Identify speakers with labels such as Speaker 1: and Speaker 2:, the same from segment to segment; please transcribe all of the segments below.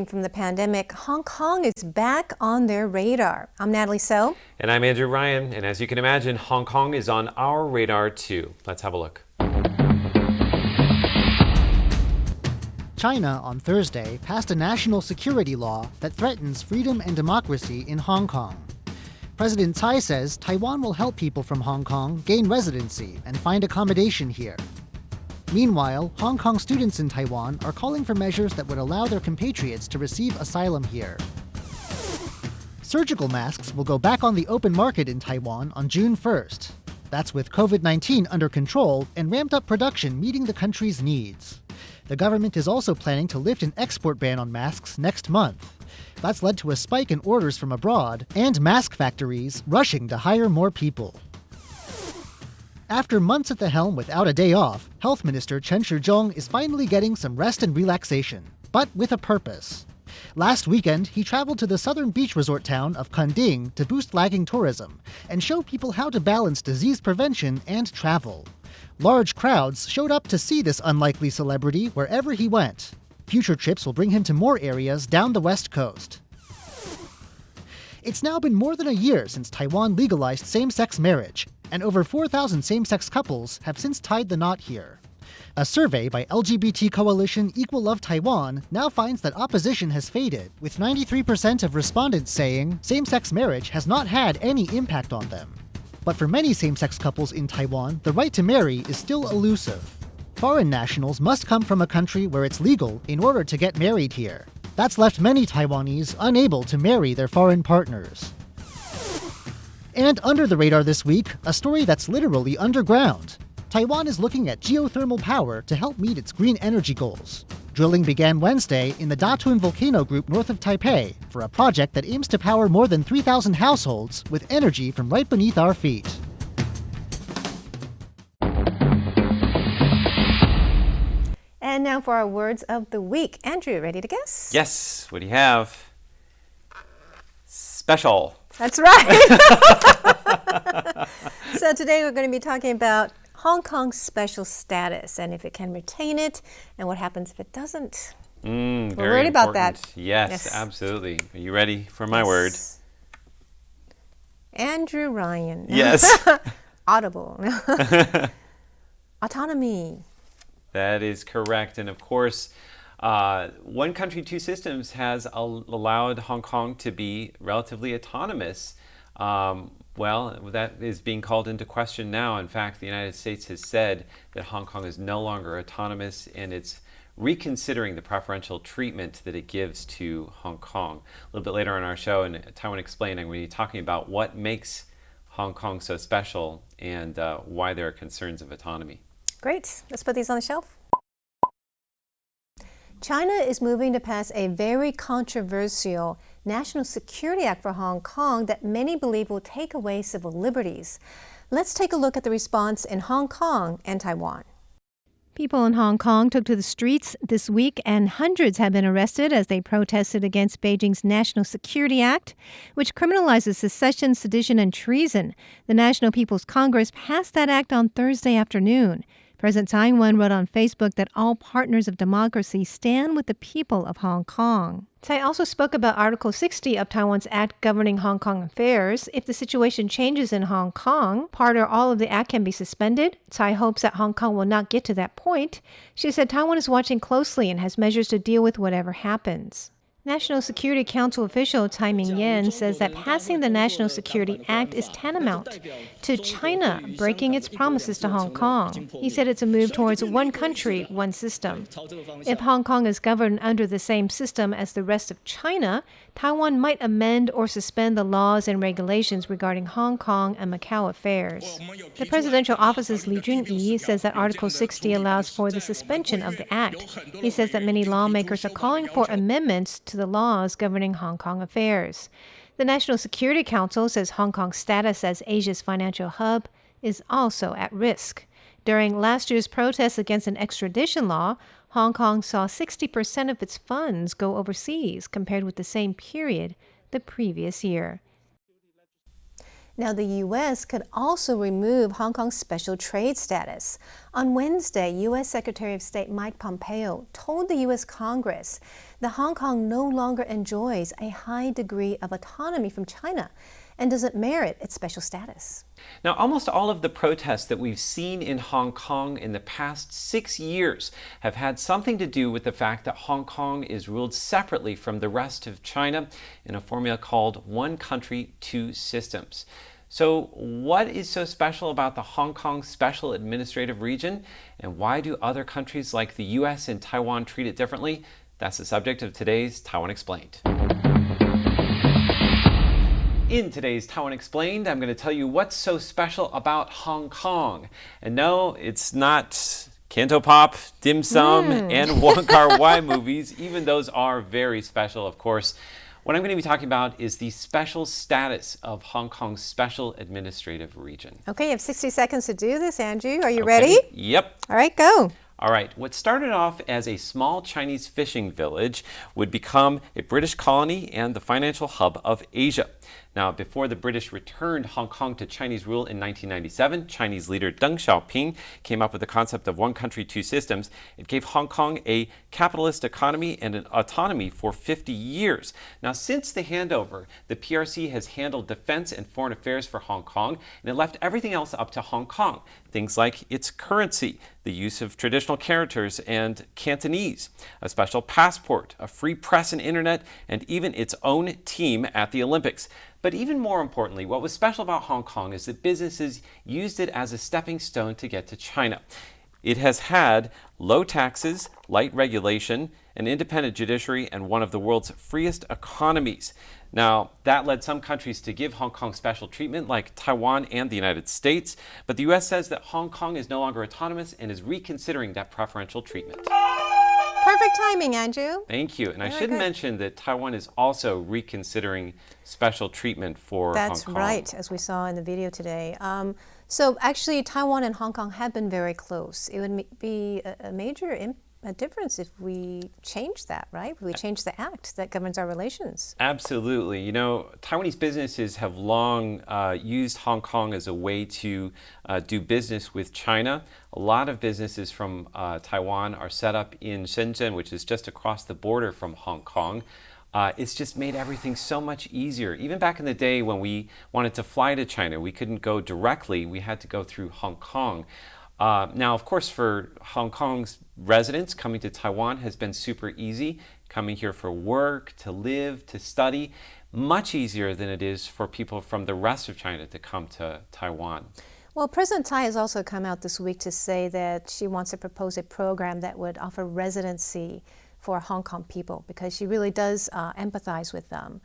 Speaker 1: emerging from the pandemic, Hong Kong is back on their radar. I'm Natalie So.
Speaker 2: And I'm Andrew Ryan. And as you can imagine, Hong Kong is on our radar too. Let's have a look.
Speaker 3: China on Thursday passed a national security law that threatens freedom and democracy in Hong Kong. President Tsai says Taiwan will help people from Hong Kong gain residency and find accommodation here. Meanwhile, Hong Kong students in Taiwan are calling for measures that would allow their compatriots to receive asylum here. Surgical masks will go back on the open market in Taiwan on June 1st. That's with COVID-19 under control and ramped up production meeting the country's needs. The government is also planning to lift an export ban on masks next month. That's led to a spike in orders from abroad and mask factories rushing to hire more people. After months at the helm without a day off, Health Minister Chen Shih-chung is finally getting some rest and relaxation, but with a purpose. Last weekend, he traveled to the southern beach resort town of Kunding to boost lagging tourism and show people how to balance disease prevention and travel. Large crowds showed up to see this unlikely celebrity wherever he went. Future trips will bring him to more areas down the west coast. It's now been more than a year since Taiwan legalized same-sex marriage, and over 4,000 same-sex couples have since tied the knot here. A survey by LGBT coalition Equal Love Taiwan now finds that opposition has faded, with 93% of respondents saying same-sex marriage has not had any impact on them. But for many same-sex couples in Taiwan, the right to marry is still elusive. Foreign nationals must come from a country where it's legal in order to get married here. That's left many Taiwanese unable to marry their foreign partners. And under the radar this week, a story that's literally underground. Taiwan is looking at geothermal power to help meet its green energy goals. Drilling began Wednesday in the Datun volcano group north of Taipei for a project that aims to power more than 3,000 households with energy from right beneath our feet.
Speaker 1: And now for our words of the week. Andrew, ready to guess?
Speaker 2: Yes. What do you have? Special.
Speaker 1: That's right. So today we're going to be talking about Hong Kong's special status and if it can retain it and what happens if it doesn't.
Speaker 2: We're
Speaker 1: worried about that.
Speaker 2: Yes, absolutely. Are you ready for my word?
Speaker 1: Andrew Ryan.
Speaker 2: Yes.
Speaker 1: Audible. Autonomy.
Speaker 2: That is correct. And of course, one country, two systems has allowed Hong Kong to be relatively autonomous. Well, that is being called into question now. In fact, the United States has said that Hong Kong is no longer autonomous and it's reconsidering the preferential treatment that it gives to Hong Kong. A little bit later on our show in Taiwan Explained, I'm going to be talking about what makes Hong Kong so special and why there are concerns of autonomy.
Speaker 1: Great. Let's put these on the shelf. China is moving to pass a very controversial National Security Act for Hong Kong that many believe will take away civil liberties. Let's take a look at the response in Hong Kong and Taiwan. People in Hong Kong took to the streets this week, and hundreds have been arrested as they protested against Beijing's National Security Act, which criminalizes secession, sedition, and treason. The National People's Congress passed that act on Thursday afternoon. President Tsai wrote on Facebook that all partners of democracy stand with the people of Hong Kong. Tsai also spoke about Article 60 of Taiwan's Act governing Hong Kong affairs. If the situation changes in Hong Kong, part or all of the act can be suspended. Tsai hopes that Hong Kong will not get to that point. She said Taiwan is watching closely and has measures to deal with whatever happens. National Security Council official Tsai Ing-wen says that passing the National Security Act is tantamount to China breaking its promises to Hong Kong. He said it's a move towards one country, one system. If Hong Kong is governed under the same system as the rest of China, Taiwan might amend or suspend the laws and regulations regarding Hong Kong and Macau affairs. The presidential office's Li Junyi says that Article 60 allows for the suspension of the act. He says that many lawmakers are calling for amendments to the laws governing Hong Kong affairs. The National Security Council says Hong Kong's status as Asia's financial hub is also at risk. During last year's protests against an extradition law, Hong Kong saw 60% of its funds go overseas compared with the same period the previous year. Now, the U.S. could also remove Hong Kong's special trade status. On Wednesday, U.S. Secretary of State Mike Pompeo told the U.S. Congress that Hong Kong no longer enjoys a high degree of autonomy from China and doesn't merit its special status.
Speaker 2: Now, almost all of the protests that we've seen in Hong Kong in the past 6 years have had something to do with the fact that Hong Kong is ruled separately from the rest of China in a formula called one country, two systems. So what is so special about the Hong Kong Special Administrative Region, and why do other countries like the US and Taiwan treat it differently? That's the subject of today's Taiwan Explained. In today's Taiwan Explained, I'm going to tell you what's so special about Hong Kong. And no, it's not Canto Pop, Dim Sum, and Wong Kar-wai movies, even those are very special, of course. What I'm going to be talking about is the special status of Hong Kong's Special Administrative Region.
Speaker 1: Okay, you have 60 seconds to do this, Andrew. Are you ready?
Speaker 2: Yep.
Speaker 1: All right, go.
Speaker 2: All right, what started off as a small Chinese fishing village would become a British colony and the financial hub of Asia. Now, before the British returned Hong Kong to Chinese rule in 1997, Chinese leader Deng Xiaoping came up with the concept of one country, two systems. It gave Hong Kong a capitalist economy and an autonomy for 50 years. Now, since the handover, the PRC has handled defense and foreign affairs for Hong Kong, and it left everything else up to Hong Kong. Things like its currency, the use of traditional characters and Cantonese, a special passport, a free press and internet, and even its own team at the Olympics. But even more importantly, what was special about Hong Kong is that businesses used it as a stepping stone to get to China. It has had low taxes, light regulation, an independent judiciary, and one of the world's freest economies. Now, that led some countries to give Hong Kong special treatment, like Taiwan and the United States. But the U.S. says that Hong Kong is no longer autonomous and is reconsidering that preferential treatment.
Speaker 1: Perfect timing, Andrew.
Speaker 2: Thank you. And I
Speaker 1: Very
Speaker 2: should
Speaker 1: good.
Speaker 2: mention that Taiwan is also reconsidering special treatment for Hong Kong.
Speaker 1: That's right, as we saw in the video today. So actually, Taiwan and Hong Kong have been very close. It would be a major difference if we change that, right? If we change the act that governs our relations.
Speaker 2: Absolutely. You know, Taiwanese businesses have long used Hong Kong as a way to do business with China. A lot of businesses from Taiwan are set up in Shenzhen, which is just across the border from Hong Kong. It's just made everything so much easier. Even back in the day when we wanted to fly to China, we couldn't go directly. We had to go through Hong Kong. Now, of course, for Hong Kong's residents, coming to Taiwan has been super easy. Coming here for work, to live, to study, much easier than it is for people from the rest of China to come to Taiwan.
Speaker 1: Well, President Tsai has also come out this week to say that she wants to propose a program that would offer residency for Hong Kong people, because she really does empathize with them.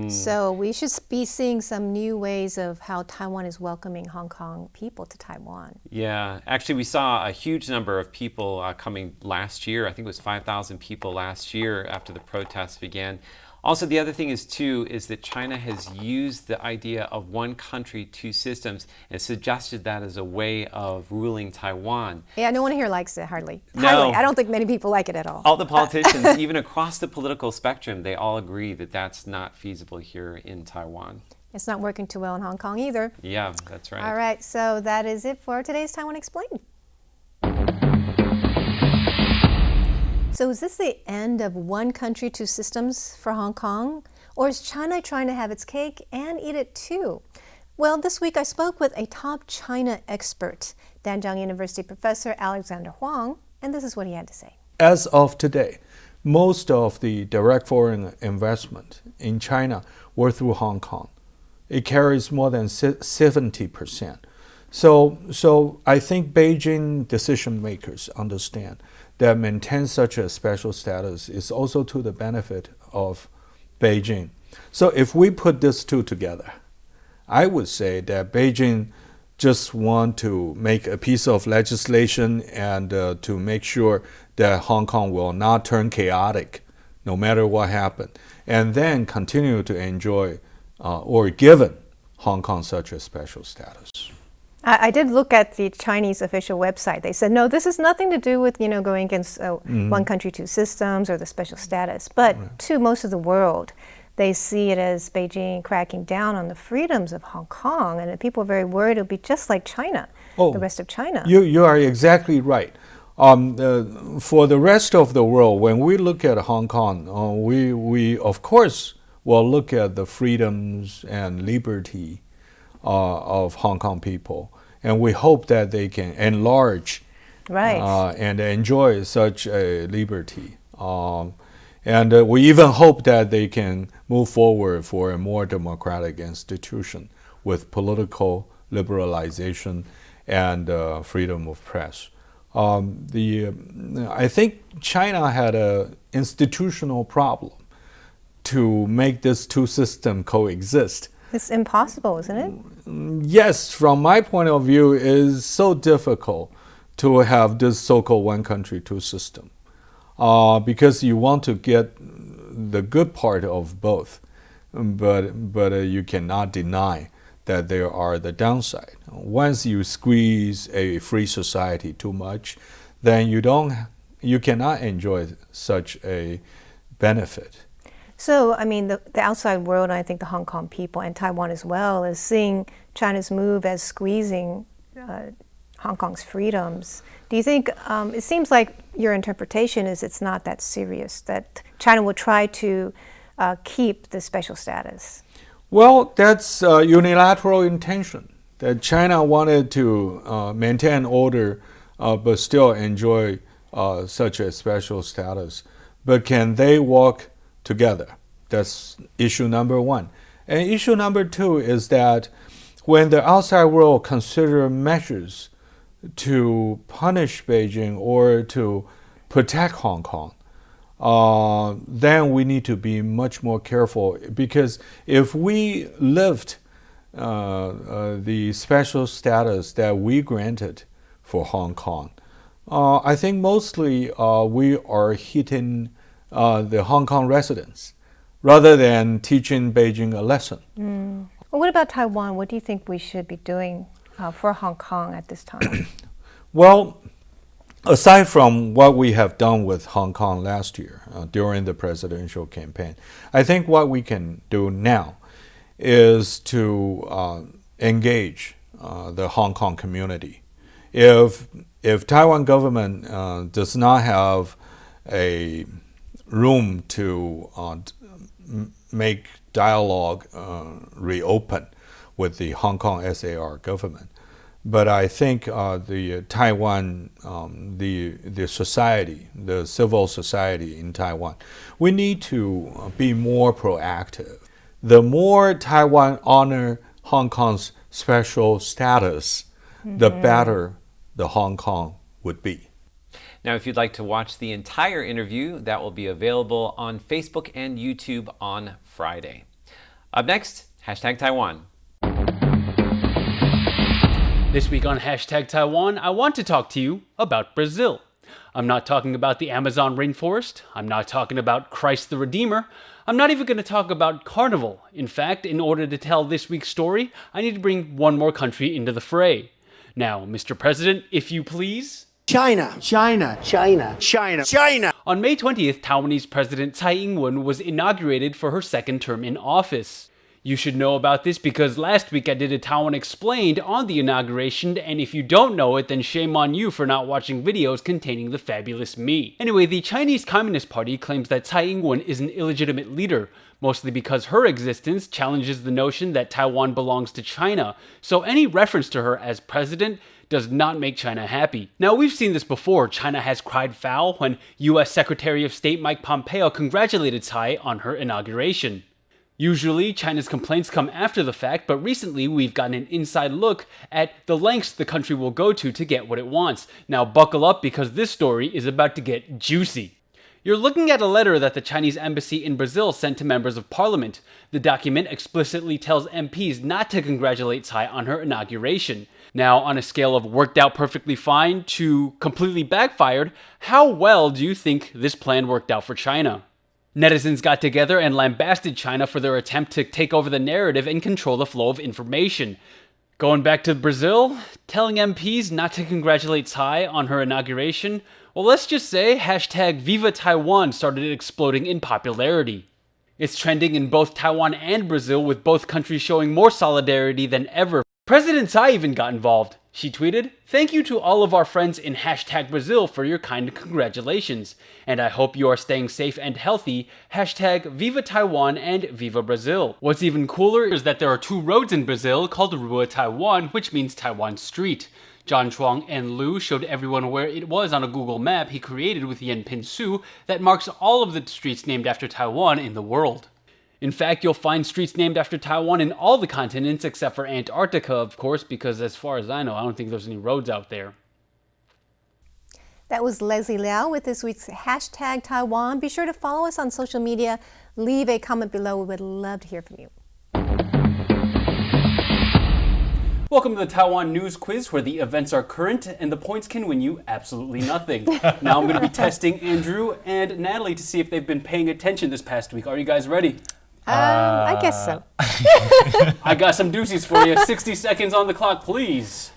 Speaker 1: So we should be seeing some new ways of how Taiwan is welcoming Hong Kong people to Taiwan.
Speaker 2: Yeah, actually we saw a huge number of people coming last year. I think it was 5,000 people last year after the protests began. Also, the other thing is that China has used the idea of one country, two systems, and suggested that as a way of ruling Taiwan.
Speaker 1: Yeah, no one here likes it, hardly.
Speaker 2: No.
Speaker 1: Hardly. I don't think many people like it at all.
Speaker 2: All the politicians, even across the political spectrum, they all agree that that's not feasible here in Taiwan.
Speaker 1: It's not working too well in Hong Kong either.
Speaker 2: Yeah, that's right.
Speaker 1: All right, so that is it for today's Taiwan Explained. So is this the end of one country, two systems for Hong Kong? Or is China trying to have its cake and eat it too? Well, this week I spoke with a top China expert, Danjiang University professor Alexander Huang, and this is what he had to say.
Speaker 4: As of today, most of the direct foreign investment in China were through Hong Kong. It carries more than 70%. So I think Beijing decision makers understand that maintain such a special status is also to the benefit of Beijing. So if we put these two together, I would say that Beijing just want to make a piece of legislation and to make sure that Hong Kong will not turn chaotic no matter what happens, and then continue to enjoy or given Hong Kong such a special status.
Speaker 1: I did look at the Chinese official website. They said, no, this has nothing to do with, going against one country, two systems or the special status. But to most of the world, they see it as Beijing cracking down on the freedoms of Hong Kong. And people are very worried it'll be just like China, the rest of China.
Speaker 4: You are exactly right. For the rest of the world, when we look at Hong Kong, we of course will look at the freedoms and liberty of Hong Kong people, and we hope that they can enlarge and enjoy such a liberty. And we even hope that they can move forward for a more democratic institution with political liberalization and freedom of press. I think China had an institutional problem to make these two systems coexist.
Speaker 1: It's impossible, isn't it?
Speaker 4: Yes, from my point of view, it is so difficult to have this so-called one country, two system. Because you want to get the good part of both, but you cannot deny that there are the downside. Once you squeeze a free society too much, then you cannot enjoy such a benefit.
Speaker 1: So, I mean, the outside world, and I think the Hong Kong people and Taiwan as well, is seeing China's move as squeezing Hong Kong's freedoms. Do you think, it seems like your interpretation is it's not that serious, that China will try to keep the special status?
Speaker 4: Well, that's unilateral intention, that China wanted to maintain order but still enjoy such a special status. But can they walk together? That's issue number one. And issue number two is that when the outside world consider measures to punish Beijing or to protect Hong Kong, then we need to be much more careful, because if we lift the special status that we granted for Hong Kong, I think mostly we are hitting the Hong Kong residents rather than teaching Beijing a lesson.
Speaker 1: Well, what about Taiwan? What do you think we should be doing for Hong Kong at this time?
Speaker 4: Well, aside from what we have done with Hong Kong last year during the presidential campaign, I think what we can do now is to engage the Hong Kong community. If Taiwan government does not have a room to make dialogue reopen with the Hong Kong SAR government, but I think the Taiwan, the society, the civil society in Taiwan, we need to be more proactive. The more Taiwan honor Hong Kong's special status, the better the Hong Kong would be.
Speaker 2: Now, if you'd like to watch the entire interview, that will be available on Facebook and YouTube on Friday. Up next, Hashtag Taiwan.
Speaker 5: This week on Hashtag Taiwan, I want to talk to you about Brazil. I'm not talking about the Amazon rainforest. I'm not talking about Christ the Redeemer. I'm not even going to talk about Carnival. In fact, in order to tell this week's story, I need to bring one more country into the fray. Now, Mr. President, if you please.
Speaker 6: China.
Speaker 5: On May 20th, Taiwanese President Tsai Ing-wen was inaugurated for her second term in office. You should know about this because last week I did a Taiwan Explained on the inauguration, and if you don't know it, then shame on you for not watching videos containing the fabulous me. Anyway, the Chinese Communist Party claims that Tsai Ing-wen is an illegitimate leader, mostly because her existence challenges the notion that Taiwan belongs to China, so any reference to her as president does not make China happy. Now, we've seen this before. China has cried foul when US Secretary of State Mike Pompeo congratulated Tsai on her inauguration. Usually, China's complaints come after the fact, but recently we've gotten an inside look at the lengths the country will go to get what it wants. Now buckle up because this story is about to get juicy. You're looking at a letter that the Chinese embassy in Brazil sent to members of parliament. The document explicitly tells MPs not to congratulate Tsai on her inauguration. Now, on a scale of worked out perfectly fine to completely backfired, how well do you think this plan worked out for China? Netizens got together and lambasted China for their attempt to take over the narrative and control the flow of information. Going back to Brazil, telling MPs not to congratulate Tsai on her inauguration, well, let's just say hashtag Viva Taiwan started exploding in popularity. It's trending in both Taiwan and Brazil, with both countries showing more solidarity than ever. President Tsai even got involved. She tweeted, "Thank you to all of our friends in Hashtag Brazil for your kind congratulations. And I hope you are staying safe and healthy. Hashtag Viva Taiwan and Viva Brazil." What's even cooler is that there are 2 roads in Brazil called Rua Taiwan, which means Taiwan Street. John Chuang and Lu showed everyone where it was on a Google map he created with Yen Pin Su that marks all of the streets named after Taiwan in the world. In fact, you'll find streets named after Taiwan in all the continents except for Antarctica, of course, because as far as I know, I don't think there's any roads out there.
Speaker 1: That was Leslie Liao with this week's Hashtag Taiwan. Be sure to follow us on social media. Leave a comment below. We would love to hear from you.
Speaker 5: Welcome to the Taiwan News Quiz, where the events are current and the points can win you absolutely nothing. Now I'm going to be testing Andrew and Natalie to see if they've been paying attention this past week. Are you guys ready?
Speaker 1: I guess so.
Speaker 5: I got some doozies for you. 60 seconds on the clock, please.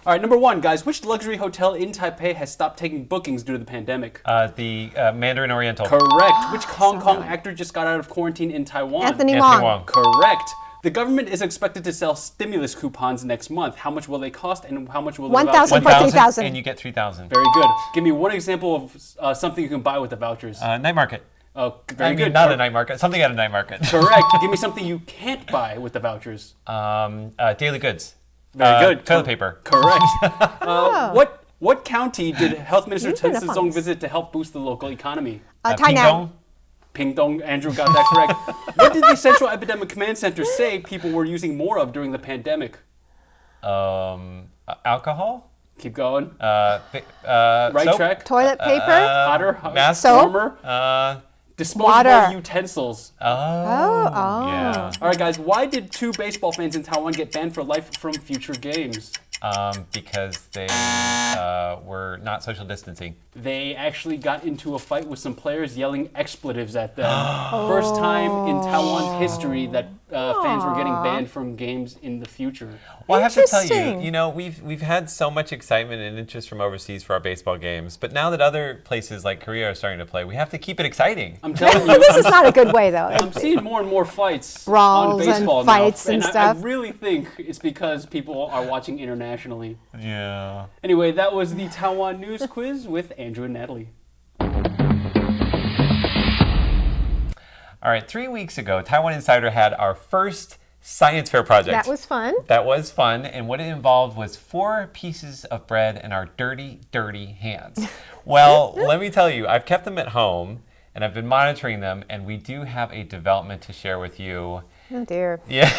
Speaker 5: All right, number 1, guys. Which luxury hotel in Taipei has stopped taking bookings due to the pandemic?
Speaker 2: The Mandarin Oriental.
Speaker 5: Correct. Which Hong Kong actor just got out of quarantine in Taiwan?
Speaker 1: Anthony Wong.
Speaker 5: Correct. The government is expected to sell stimulus coupons next month. How much will they cost and how much will they
Speaker 1: 1,000 for 3,000.
Speaker 2: And you get 3,000.
Speaker 5: Very good. Give me one example of something you can buy with the vouchers.
Speaker 2: Night market.
Speaker 5: Oh, very good.
Speaker 2: Not a night market. Something at a night market.
Speaker 5: Correct. Give me something you can't buy with the vouchers.
Speaker 2: Daily goods.
Speaker 5: Very good.
Speaker 2: Toilet paper.
Speaker 5: Correct. What county did Health Minister
Speaker 1: You've been
Speaker 5: Chen
Speaker 1: up on
Speaker 5: Shizong
Speaker 1: this.
Speaker 5: visit to help boost the local economy?
Speaker 1: Tainan.
Speaker 5: Pingdong. Andrew got that correct. What did the Central Epidemic Command Center say people were using more of during the pandemic?
Speaker 2: Alcohol?
Speaker 5: Keep going.
Speaker 2: Right
Speaker 5: Soap? Track.
Speaker 1: Toilet paper.
Speaker 5: Hotter.
Speaker 2: mask?
Speaker 1: Soap?
Speaker 5: Warmer. Disposable
Speaker 1: Water.
Speaker 5: utensils.
Speaker 1: Oh.
Speaker 2: Yeah.
Speaker 5: All right, guys. Why did 2 baseball fans in Taiwan get banned for life from future games?
Speaker 2: Because they were not social distancing.
Speaker 5: They actually got into a fight with some players yelling expletives at them. First time in Taiwan's history that fans were getting banned from games in the future.
Speaker 2: Well, I have to tell
Speaker 1: Interesting.
Speaker 2: you, we've had so much excitement and interest from overseas for our baseball games, but now that other places like Korea are starting to play, we have to keep it exciting.
Speaker 5: I'm telling you,
Speaker 1: This is not a good way, though.
Speaker 5: I'm seeing more and more fights
Speaker 1: Brawls
Speaker 5: on
Speaker 1: and
Speaker 5: baseball
Speaker 1: fights
Speaker 5: now,
Speaker 1: and
Speaker 5: I
Speaker 1: stuff.
Speaker 5: really think it's because people are watching internationally.
Speaker 2: Yeah.
Speaker 5: Anyway, that was the Taiwan News Quiz with Andrew and Natalie.
Speaker 2: All right, 3 weeks ago, Taiwan Insider had our first science fair project.
Speaker 1: That was fun.
Speaker 2: That was fun, and what it involved was 4 pieces of bread in our dirty, dirty hands. Well, let me tell you, I've kept them at home, and I've been monitoring them, and we do have a development to share with you.
Speaker 1: Oh, dear.
Speaker 2: Yeah.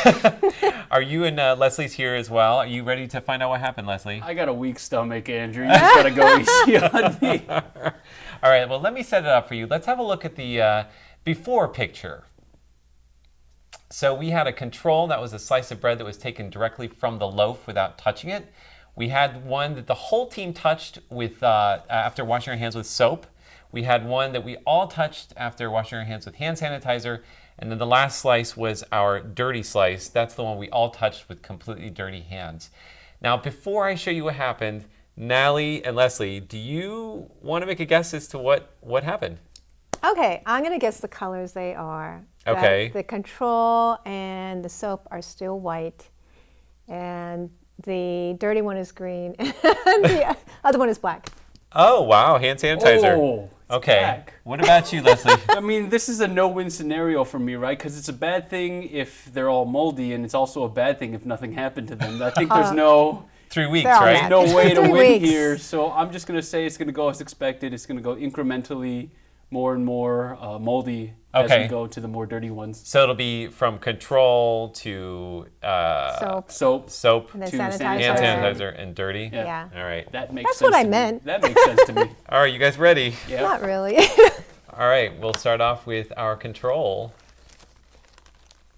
Speaker 2: Are you and Leslie's here as well? Are you ready to find out what happened, Leslie?
Speaker 5: I got a weak stomach, Andrew. You just gotta go easy on me.
Speaker 2: All right, well, let me set it up for you. Let's have a look at the before picture. So we had a control that was a slice of bread that was taken directly from the loaf without touching it. We had one that the whole team touched with after washing our hands with soap. We had one that we all touched after washing our hands with hand sanitizer. And then the last slice was our dirty slice. That's the one we all touched with completely dirty hands. Now, before I show you what happened, Natalie and Leslie, do you want to make a guess as to what happened?
Speaker 1: Okay, I'm going to guess the colors they are.
Speaker 2: Okay.
Speaker 1: The control and the soap are still white, and the dirty one is green, and the other one is black.
Speaker 2: Oh, wow, hand sanitizer.
Speaker 5: Oh, it's
Speaker 2: okay.
Speaker 5: black.
Speaker 2: What about you, Leslie?
Speaker 5: I mean, this is a no-win scenario for me, right? Because it's a bad thing if they're all moldy, and it's also a bad thing if nothing happened to them. I think there's no
Speaker 2: 3 weeks,
Speaker 1: They're all
Speaker 2: right?
Speaker 1: bad.
Speaker 5: no way to
Speaker 1: 3
Speaker 5: win
Speaker 1: weeks.
Speaker 5: here. So I'm just going to say it's going to go as expected. It's going to go incrementally more and more moldy as
Speaker 2: Okay.
Speaker 5: we go to the more dirty ones.
Speaker 2: So it'll be from control to
Speaker 1: Soap.
Speaker 2: soap
Speaker 1: And then
Speaker 5: to
Speaker 1: sanitizer.
Speaker 2: hand sanitizer, and dirty.
Speaker 1: Yeah.
Speaker 2: All right.
Speaker 5: That makes
Speaker 1: That's
Speaker 5: sense
Speaker 1: what I
Speaker 5: to me.
Speaker 1: meant.
Speaker 5: That makes sense to me.
Speaker 2: All right, you guys ready?
Speaker 5: Yeah.
Speaker 1: Not really.
Speaker 2: All right, we'll start off with our control.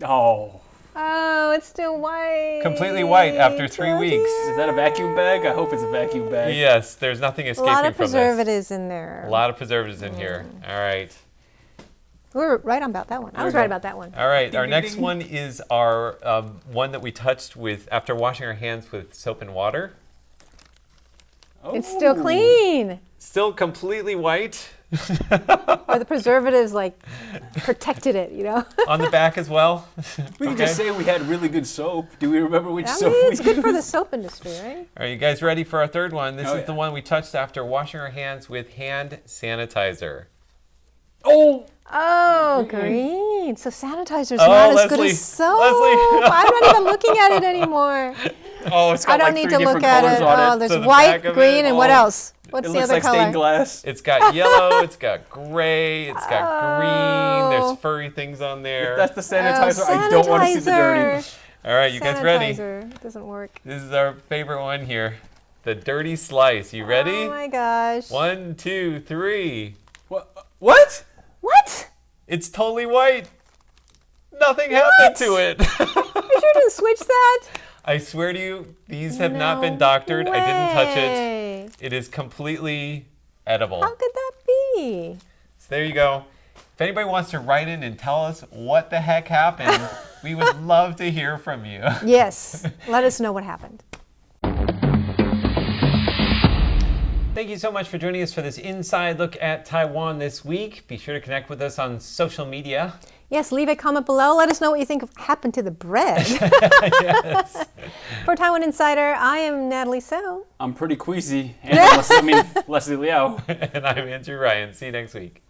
Speaker 5: Oh,
Speaker 1: Oh, it's still white.
Speaker 2: Completely white after 3
Speaker 1: Oh,
Speaker 2: weeks.
Speaker 1: dear.
Speaker 5: is that a vacuum bag? I hope it's a vacuum bag.
Speaker 2: Yes, there's nothing
Speaker 1: A
Speaker 2: escaping
Speaker 1: lot of
Speaker 2: from this.
Speaker 1: preservatives in there.
Speaker 2: A lot of preservatives in here. All right.
Speaker 1: We were right on about that one. I was
Speaker 5: we
Speaker 1: right
Speaker 5: go.
Speaker 1: about that one.
Speaker 2: All right,
Speaker 5: Ding,
Speaker 2: our
Speaker 5: ding,
Speaker 2: next
Speaker 5: ding.
Speaker 2: one is our one that we touched with after washing our hands with soap and water.
Speaker 1: It's still
Speaker 5: Oh.
Speaker 1: clean.
Speaker 2: Still completely white.
Speaker 1: Or the preservatives like protected it, you know?
Speaker 2: On the back as well?
Speaker 5: We could just say we had really good soap. Do we remember which
Speaker 1: I
Speaker 5: soap
Speaker 1: mean,
Speaker 5: we
Speaker 1: it's good for the
Speaker 5: used?
Speaker 1: soap industry, right?
Speaker 2: Are you guys ready for our third one? This
Speaker 5: Oh,
Speaker 2: is the
Speaker 5: yeah.
Speaker 2: one we touched after washing our hands with hand sanitizer.
Speaker 5: Oh!
Speaker 1: Oh, green. So sanitizer's
Speaker 2: Oh,
Speaker 1: not as good
Speaker 2: Leslie.
Speaker 1: as soap.
Speaker 2: Leslie.
Speaker 1: I'm not even looking at it anymore.
Speaker 5: Oh, it's got
Speaker 1: I don't
Speaker 5: like
Speaker 1: need
Speaker 5: 3
Speaker 1: to
Speaker 5: different
Speaker 1: look at
Speaker 5: colors
Speaker 1: it.
Speaker 5: on
Speaker 1: Oh,
Speaker 5: it.
Speaker 1: there's
Speaker 2: So the
Speaker 1: white,
Speaker 2: back of
Speaker 1: green,
Speaker 2: it,
Speaker 1: and what
Speaker 5: oh,
Speaker 1: else? What's
Speaker 5: It
Speaker 1: the
Speaker 5: looks
Speaker 1: other
Speaker 5: like
Speaker 1: color?
Speaker 5: stained glass.
Speaker 2: It's got yellow, it's got gray, it's got green.
Speaker 1: Oh.
Speaker 2: There's furry things on there.
Speaker 5: If that's the sanitizer, I don't want to see the dirty.
Speaker 2: All right, you guys ready?
Speaker 1: Sanitizer doesn't work.
Speaker 2: This is our favorite one here. The dirty slice. You ready?
Speaker 1: Oh my gosh.
Speaker 2: 1, 2, 3.
Speaker 5: What?
Speaker 1: What?
Speaker 2: It's totally white. Nothing happened to it.
Speaker 1: You sure didn't switch that?
Speaker 2: I swear to you, these have not
Speaker 1: No
Speaker 2: been doctored. I didn't touch
Speaker 1: way.
Speaker 2: it. It is completely edible.
Speaker 1: How could that be?
Speaker 2: So there you go. If anybody wants to write in and tell us what the heck happened, we would love to hear from you.
Speaker 1: Yes. Let us know what happened.
Speaker 2: Thank you so much for joining us for this inside look at Taiwan this week. Be sure to connect with us on social media.
Speaker 1: Yes, leave a comment below. Let us know what you think happened to the bread.
Speaker 2: Yes.
Speaker 1: For Taiwan Insider, I am Natalie So.
Speaker 5: I'm pretty queasy. And Leslie Liao.
Speaker 2: And I'm Andrew Ryan. See you next week.